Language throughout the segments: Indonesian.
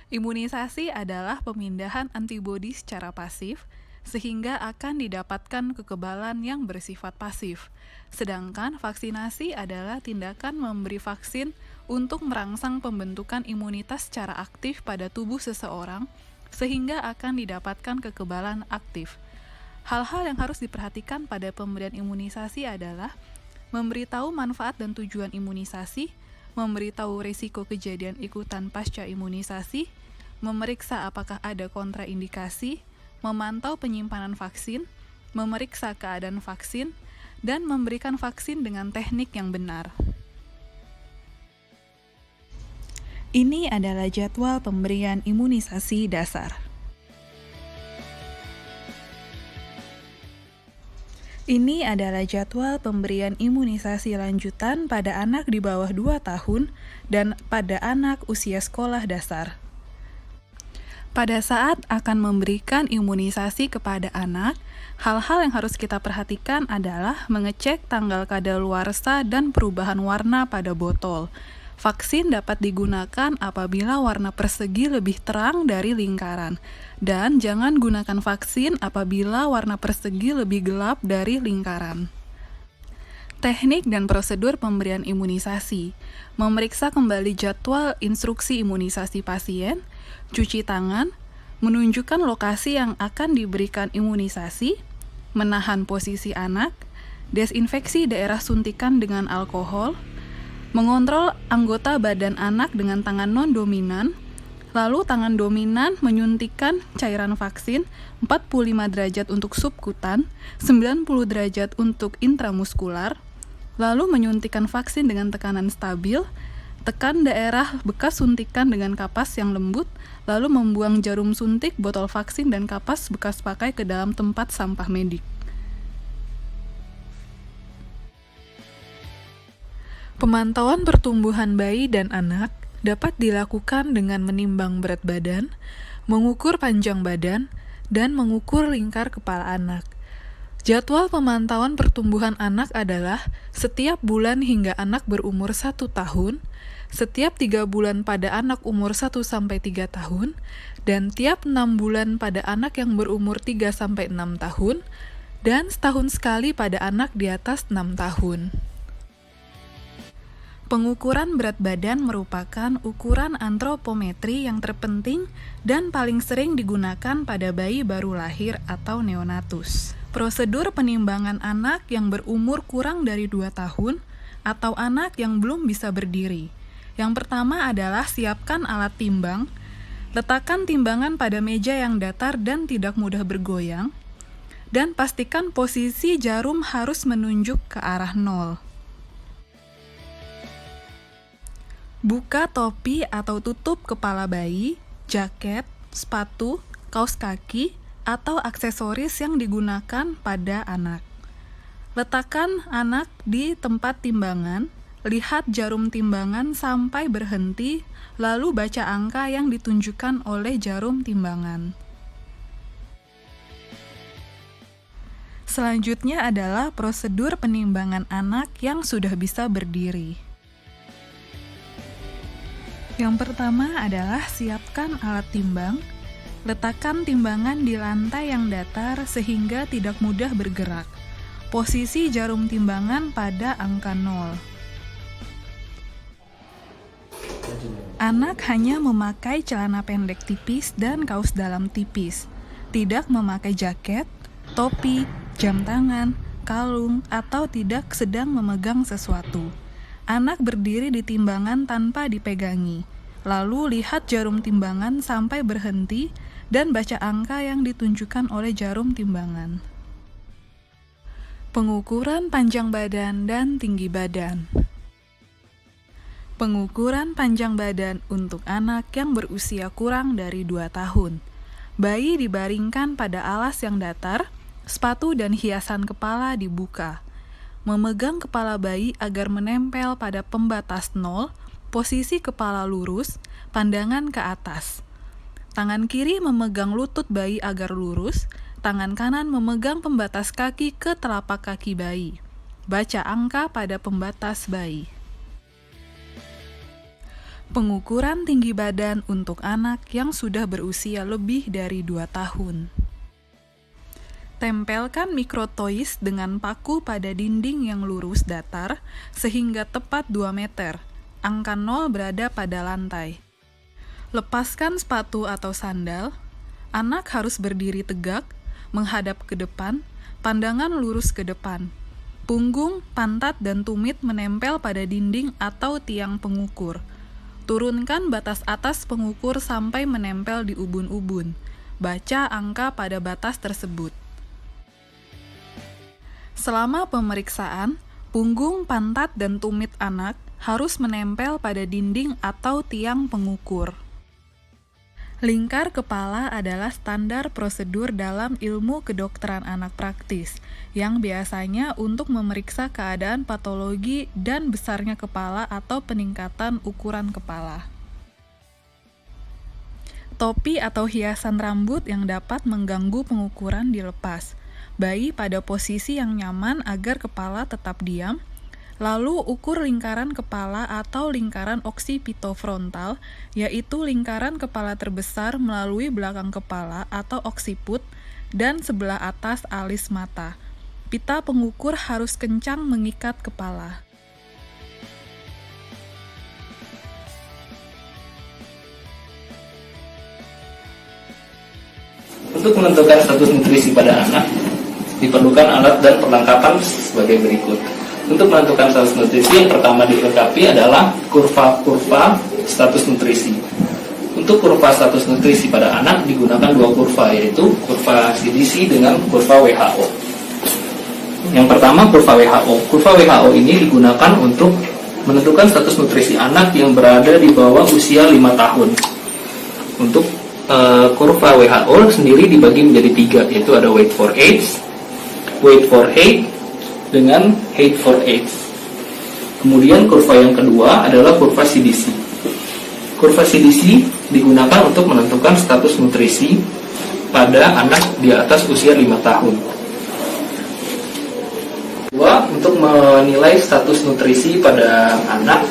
Imunisasi adalah pemindahan antibodi secara pasif, sehingga akan didapatkan kekebalan yang bersifat pasif. Sedangkan vaksinasi adalah tindakan memberi vaksin untuk merangsang pembentukan imunitas secara aktif pada tubuh seseorang, sehingga akan didapatkan kekebalan aktif. Hal-hal yang harus diperhatikan pada pemberian imunisasi adalah memberitahu manfaat dan tujuan imunisasi, memberitahu risiko kejadian ikutan pasca imunisasi, memeriksa apakah ada kontraindikasi, memantau penyimpanan vaksin, memeriksa keadaan vaksin, dan memberikan vaksin dengan teknik yang benar. Ini adalah jadwal pemberian imunisasi dasar. Ini adalah jadwal pemberian imunisasi lanjutan pada anak di bawah 2 tahun dan pada anak usia sekolah dasar. Pada saat akan memberikan imunisasi kepada anak, hal-hal yang harus kita perhatikan adalah mengecek tanggal kadaluarsa dan perubahan warna pada botol. Vaksin dapat digunakan apabila warna persegi lebih terang dari lingkaran, dan jangan gunakan vaksin apabila warna persegi lebih gelap dari lingkaran. Teknik dan prosedur pemberian imunisasi: memeriksa kembali jadwal instruksi imunisasi pasien, cuci tangan, menunjukkan lokasi yang akan diberikan imunisasi, menahan posisi anak, desinfeksi daerah suntikan dengan alkohol, mengontrol anggota badan anak dengan tangan non-dominan, lalu tangan dominan menyuntikkan cairan vaksin 45 derajat untuk subkutan, 90 derajat untuk intramuskular, lalu menyuntikkan vaksin dengan tekanan stabil, tekan daerah bekas suntikan dengan kapas yang lembut, lalu membuang jarum suntik, botol vaksin, dan kapas bekas pakai ke dalam tempat sampah medik. Pemantauan pertumbuhan bayi dan anak dapat dilakukan dengan menimbang berat badan, mengukur panjang badan, dan mengukur lingkar kepala anak. Jadwal pemantauan pertumbuhan anak adalah setiap bulan hingga anak berumur 1 tahun, setiap 3 bulan pada anak umur 1-3 tahun, dan tiap 6 bulan pada anak yang berumur 3-6 tahun, dan setahun sekali pada anak di atas 6 tahun. Pengukuran berat badan merupakan ukuran antropometri yang terpenting dan paling sering digunakan pada bayi baru lahir atau neonatus. Prosedur penimbangan anak yang berumur kurang dari 2 tahun atau anak yang belum bisa berdiri. Yang pertama adalah siapkan alat timbang. Letakkan timbangan pada meja yang datar dan tidak mudah bergoyang. Dan pastikan posisi jarum harus menunjuk ke arah 0. Buka topi atau tutup kepala bayi, jaket, sepatu, kaos kaki, atau aksesoris yang digunakan pada anak. Letakkan anak di tempat timbangan, lihat jarum timbangan sampai berhenti, lalu baca angka yang ditunjukkan oleh jarum timbangan. Selanjutnya adalah prosedur penimbangan anak yang sudah bisa berdiri. Yang pertama adalah siapkan alat timbang. Letakkan timbangan di lantai yang datar sehingga tidak mudah bergerak. Posisi jarum timbangan pada angka 0. Anak hanya memakai celana pendek tipis dan kaos dalam tipis. Tidak memakai jaket, topi, jam tangan, kalung, atau tidak sedang memegang sesuatu. Anak berdiri di timbangan tanpa dipegangi. Lalu lihat jarum timbangan sampai berhenti dan baca angka yang ditunjukkan oleh jarum timbangan. Pengukuran panjang badan dan tinggi badan. Pengukuran panjang badan untuk anak yang berusia kurang dari 2 tahun. Bayi dibaringkan pada alas yang datar, sepatu dan hiasan kepala dibuka. Memegang kepala bayi agar menempel pada pembatas 0, posisi kepala lurus, pandangan ke atas. Tangan kiri memegang lutut bayi agar lurus, tangan kanan memegang pembatas kaki ke telapak kaki bayi. Baca angka pada pembatas bayi. Pengukuran tinggi badan untuk anak yang sudah berusia lebih dari 2 tahun. Tempelkan mikrotoys dengan paku pada dinding yang lurus datar sehingga tepat 2 meter. Angka 0 berada pada lantai. Lepaskan sepatu atau sandal. Anak harus berdiri tegak, menghadap ke depan, pandangan lurus ke depan. Punggung, pantat, dan tumit menempel pada dinding atau tiang pengukur. Turunkan batas atas pengukur sampai menempel di ubun-ubun. Baca angka pada batas tersebut. Selama pemeriksaan, punggung, pantat, dan tumit anak harus menempel pada dinding atau tiang pengukur. Lingkar kepala adalah standar prosedur dalam ilmu kedokteran anak praktis, yang biasanya untuk memeriksa keadaan patologi dan besarnya kepala atau peningkatan ukuran kepala. Topi atau hiasan rambut yang dapat mengganggu pengukuran dilepas. Bayi pada posisi yang nyaman agar kepala tetap diam. Lalu ukur lingkaran kepala atau lingkaran oksipitofrontal, yaitu lingkaran kepala terbesar melalui belakang kepala atau oksiput dan sebelah atas alis mata. Pita pengukur harus kencang mengikat kepala. Untuk menentukan status nutrisi pada anak, diperlukan alat dan perlengkapan sebagai berikut. Untuk menentukan status nutrisi, yang pertama dilengkapi adalah kurva-kurva status nutrisi. Untuk kurva status nutrisi pada anak digunakan 2 kurva, yaitu kurva CDC dengan kurva WHO. Yang pertama, kurva WHO. Kurva WHO ini digunakan untuk menentukan status nutrisi anak yang berada di bawah usia 5 tahun. Untuk kurva WHO sendiri dibagi menjadi 3, yaitu ada weight for age, weight for height, dengan height for age. Kemudian kurva yang kedua adalah kurva CDC. Kurva CDC digunakan untuk menentukan status nutrisi pada anak di atas usia 5 tahun. Kedua, untuk menilai status nutrisi pada anak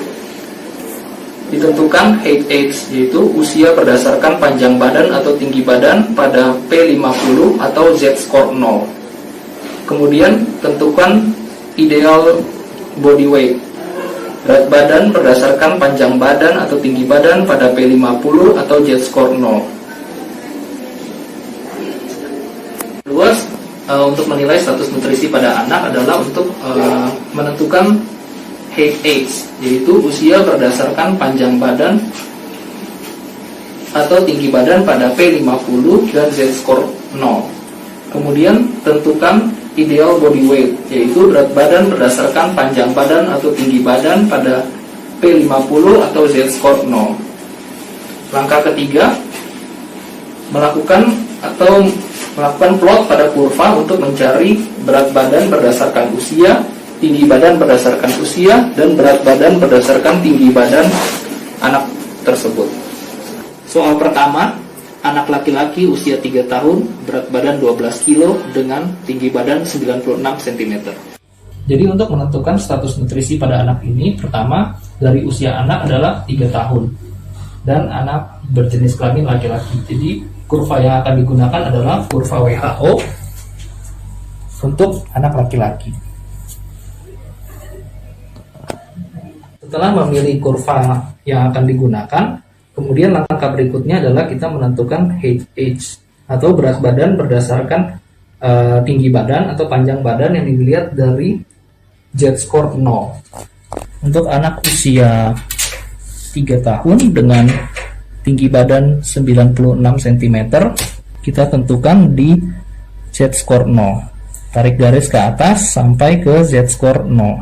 ditentukan height age, yaitu usia berdasarkan panjang badan atau tinggi badan pada P50 atau Z-score 0. Kemudian tentukan ideal body weight, berat badan berdasarkan panjang badan atau tinggi badan pada P50 atau Z-score 0. Kedua, untuk menilai status nutrisi pada anak adalah untuk menentukan height age, yaitu usia berdasarkan panjang badan atau tinggi badan pada P50 dan Z-score 0. Kemudian tentukan ideal body weight, yaitu berat badan berdasarkan panjang badan atau tinggi badan pada P50 atau Z-score 0. Langkah ketiga, melakukan plot pada kurva untuk mencari berat badan berdasarkan usia, tinggi badan berdasarkan usia, dan berat badan berdasarkan tinggi badan anak tersebut. Soal pertama, anak laki-laki usia 3 tahun, berat badan 12 kg dengan tinggi badan 96 cm. Jadi untuk menentukan status nutrisi pada anak ini, pertama dari usia anak adalah 3 tahun dan anak berjenis kelamin laki-laki. Jadi kurva yang akan digunakan adalah kurva WHO untuk anak laki-laki. Setelah memilih kurva yang akan digunakan, kemudian langkah berikutnya adalah kita menentukan height age atau berat badan berdasarkan tinggi badan atau panjang badan yang dilihat dari Z-score 0. Untuk anak usia 3 tahun dengan tinggi badan 96 cm, kita tentukan di Z-score 0. Tarik garis ke atas sampai ke Z-score 0.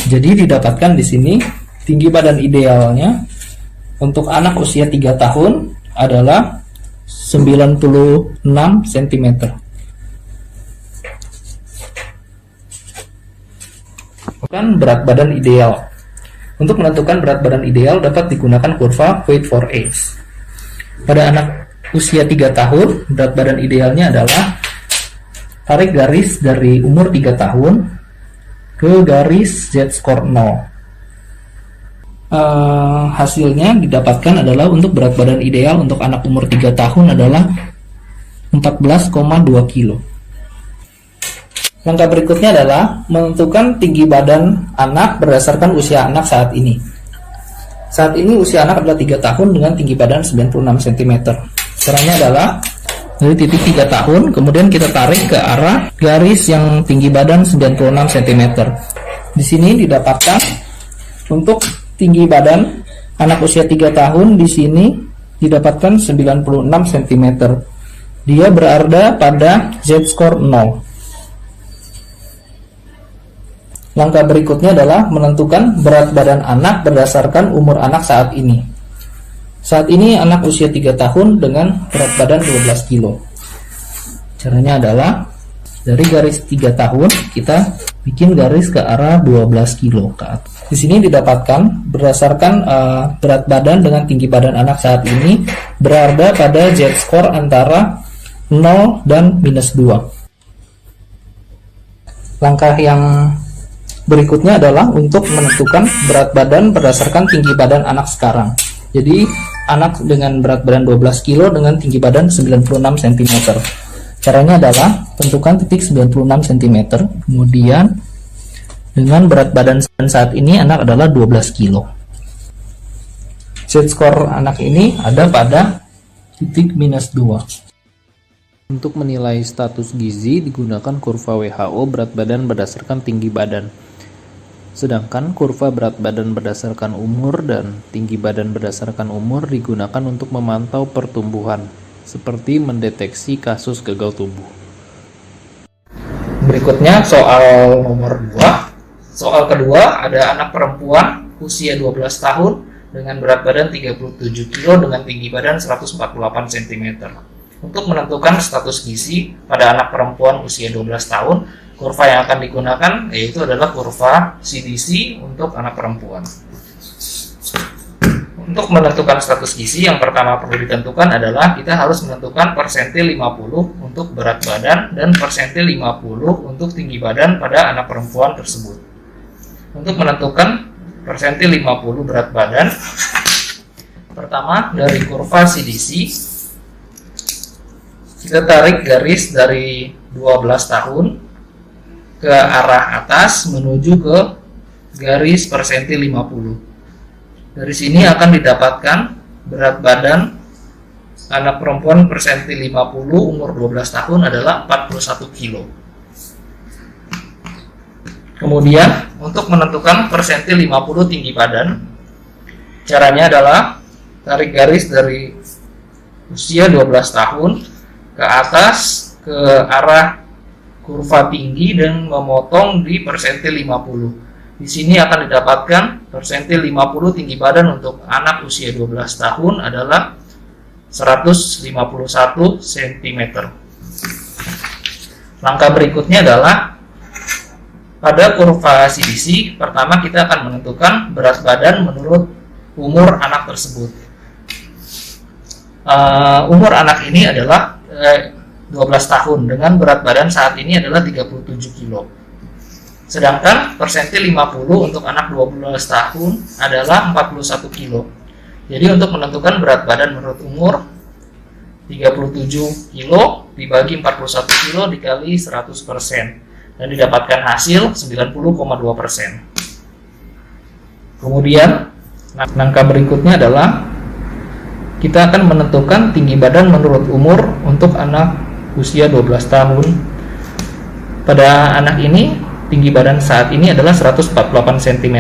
Jadi didapatkan di sini tinggi badan idealnya untuk anak usia 3 tahun adalah 96 cm. Bukan berat badan ideal. Untuk menentukan berat badan ideal dapat digunakan kurva weight for age. Pada anak usia 3 tahun, berat badan idealnya adalah tarik garis dari umur 3 tahun ke garis Z-score 0. hasilnya didapatkan adalah untuk berat badan ideal untuk anak umur 3 tahun adalah 14,2 kilo. Langkah berikutnya adalah menentukan tinggi badan anak berdasarkan usia anak saat ini. Saat ini usia anak adalah 3 tahun dengan tinggi badan 96 cm. Caranya adalah dari titik 3 tahun, kemudian kita tarik ke arah garis yang tinggi badan 96 cm. Di sini didapatkan untuk tinggi badan anak usia 3 tahun di sini didapatkan 96 cm. Dia berada pada Z-score 0. Langkah berikutnya adalah menentukan berat badan anak berdasarkan umur anak saat ini. Saat ini anak usia 3 tahun dengan berat badan 12 kilo. Caranya adalah dari garis 3 tahun kita bikin garis ke arah 12 kilo ke atas. Di sini didapatkan berdasarkan berat badan dengan tinggi badan anak saat ini berada pada Z-score antara 0 dan -2. Langkah yang berikutnya adalah untuk menentukan berat badan berdasarkan tinggi badan anak sekarang. Jadi anak dengan berat badan 12 kilo dengan tinggi badan 96 cm. Caranya adalah tentukan titik 96 cm. Kemudian dengan berat badan saat ini anak adalah 12 kilo. Z-score anak ini ada pada titik -2. Untuk menilai status gizi digunakan kurva WHO berat badan berdasarkan tinggi badan. Sedangkan kurva berat badan berdasarkan umur dan tinggi badan berdasarkan umur digunakan untuk memantau pertumbuhan, seperti mendeteksi kasus gagal tumbuh. Berikutnya soal nomor 2. Soal kedua ada anak perempuan usia 12 tahun dengan berat badan 37 kilo dengan tinggi badan 148 cm. Untuk menentukan status gizi pada anak perempuan usia 12 tahun, kurva yang akan digunakan yaitu adalah kurva CDC untuk anak perempuan. Untuk menentukan status gizi, yang pertama perlu ditentukan adalah kita harus menentukan persentil 50 untuk berat badan dan persentil 50 untuk tinggi badan pada anak perempuan tersebut. Untuk menentukan persentil 50 berat badan, pertama dari kurva CDC kita tarik garis dari 12 tahun ke arah atas menuju ke garis persentil 50. Dari sini akan didapatkan berat badan anak perempuan persentil 50 umur 12 tahun adalah 41 kilo. Kemudian untuk menentukan persentil 50 tinggi badan, caranya adalah tarik garis dari usia 12 tahun ke atas ke arah kurva tinggi dan memotong di persentil 50. Di sini akan didapatkan persentil 50 tinggi badan untuk anak usia 12 tahun adalah 151 cm. Langkah berikutnya adalah pada kurva CDC, pertama kita akan menentukan berat badan menurut umur anak tersebut. Umur anak ini adalah 12 tahun dengan berat badan saat ini adalah 37 kilo. Sedangkan persentil 50 untuk anak 12 tahun adalah 41 kilo. Jadi untuk menentukan berat badan menurut umur, 37 kilo dibagi 41 kilo dikali 100% dan didapatkan hasil 90,2%. Kemudian langkah berikutnya adalah kita akan menentukan tinggi badan menurut umur untuk anak usia 12 tahun. Pada anak ini tinggi badan saat ini adalah 148 cm.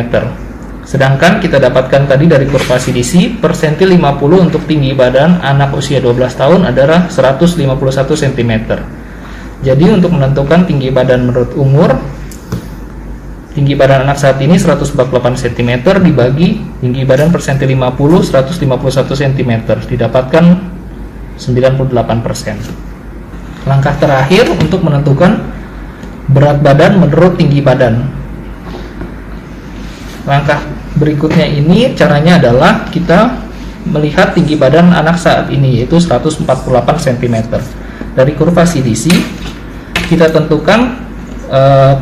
Sedangkan kita dapatkan tadi dari kurva CDC, persentil 50 untuk tinggi badan anak usia 12 tahun adalah 151 cm. Jadi untuk menentukan tinggi badan menurut umur, tinggi badan anak saat ini 148 cm dibagi tinggi badan persentil 50 151 cm didapatkan 98%. Langkah terakhir untuk menentukan berat badan menurut tinggi badan. Langkah berikutnya ini caranya adalah kita melihat tinggi badan anak saat ini yaitu 148 cm. Dari kurva CDC kita tentukan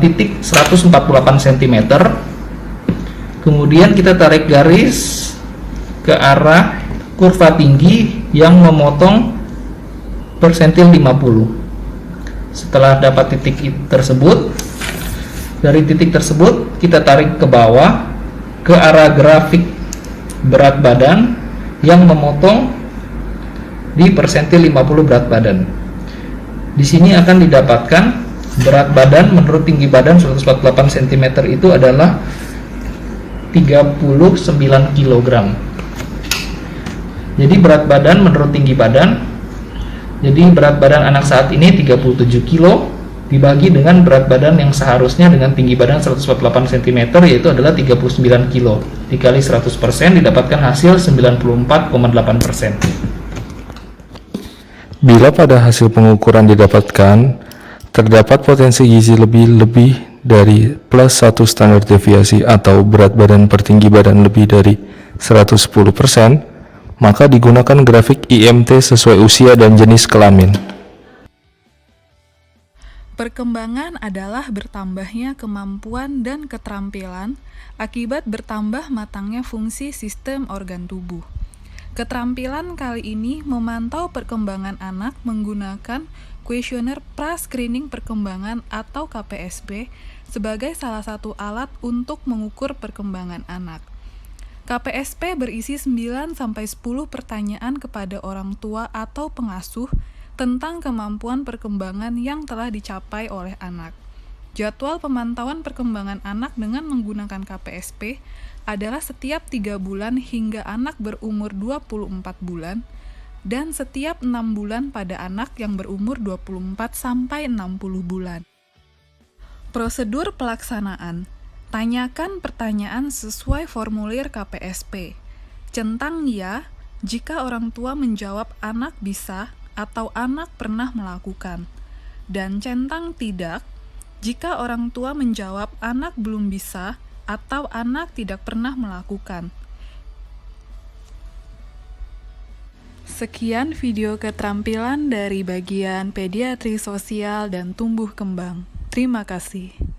titik 148 cm, Kemudian kita tarik garis ke arah kurva tinggi yang memotong persentil 50. Setelah dapat titik tersebut, dari titik tersebut kita tarik ke bawah ke arah grafik berat badan yang memotong di persentil 50 berat badan. Di sini akan didapatkan berat badan menurut tinggi badan 148 cm itu adalah 39 kg. Jadi berat badan menurut tinggi badan, jadi berat badan anak saat ini 37 kg dibagi dengan berat badan yang seharusnya dengan tinggi badan 148 cm yaitu adalah 39 kg. Dikali 100% didapatkan hasil 94,8%. Bila pada hasil pengukuran didapatkan terdapat potensi gizi lebih dari plus 1 standar deviasi atau berat badan per tinggi badan lebih dari 110%, maka digunakan grafik IMT sesuai usia dan jenis kelamin. Perkembangan adalah bertambahnya kemampuan dan keterampilan akibat bertambah matangnya fungsi sistem organ tubuh. Keterampilan kali ini memantau perkembangan anak menggunakan kuesioner pra-screening perkembangan atau KPSP sebagai salah satu alat untuk mengukur perkembangan anak. KPSP berisi 9-10 pertanyaan kepada orang tua atau pengasuh tentang kemampuan perkembangan yang telah dicapai oleh anak. Jadwal pemantauan perkembangan anak dengan menggunakan KPSP adalah setiap 3 bulan hingga anak berumur 24 bulan dan setiap 6 bulan pada anak yang berumur 24 sampai 60 bulan. Prosedur pelaksanaan. Tanyakan pertanyaan sesuai formulir KPSP. Centang ya jika orang tua menjawab anak bisa atau anak pernah melakukan. Dan centang tidak jika orang tua menjawab anak belum bisa atau anak tidak pernah melakukan. Sekian video keterampilan dari bagian pediatri sosial dan tumbuh kembang. Terima kasih.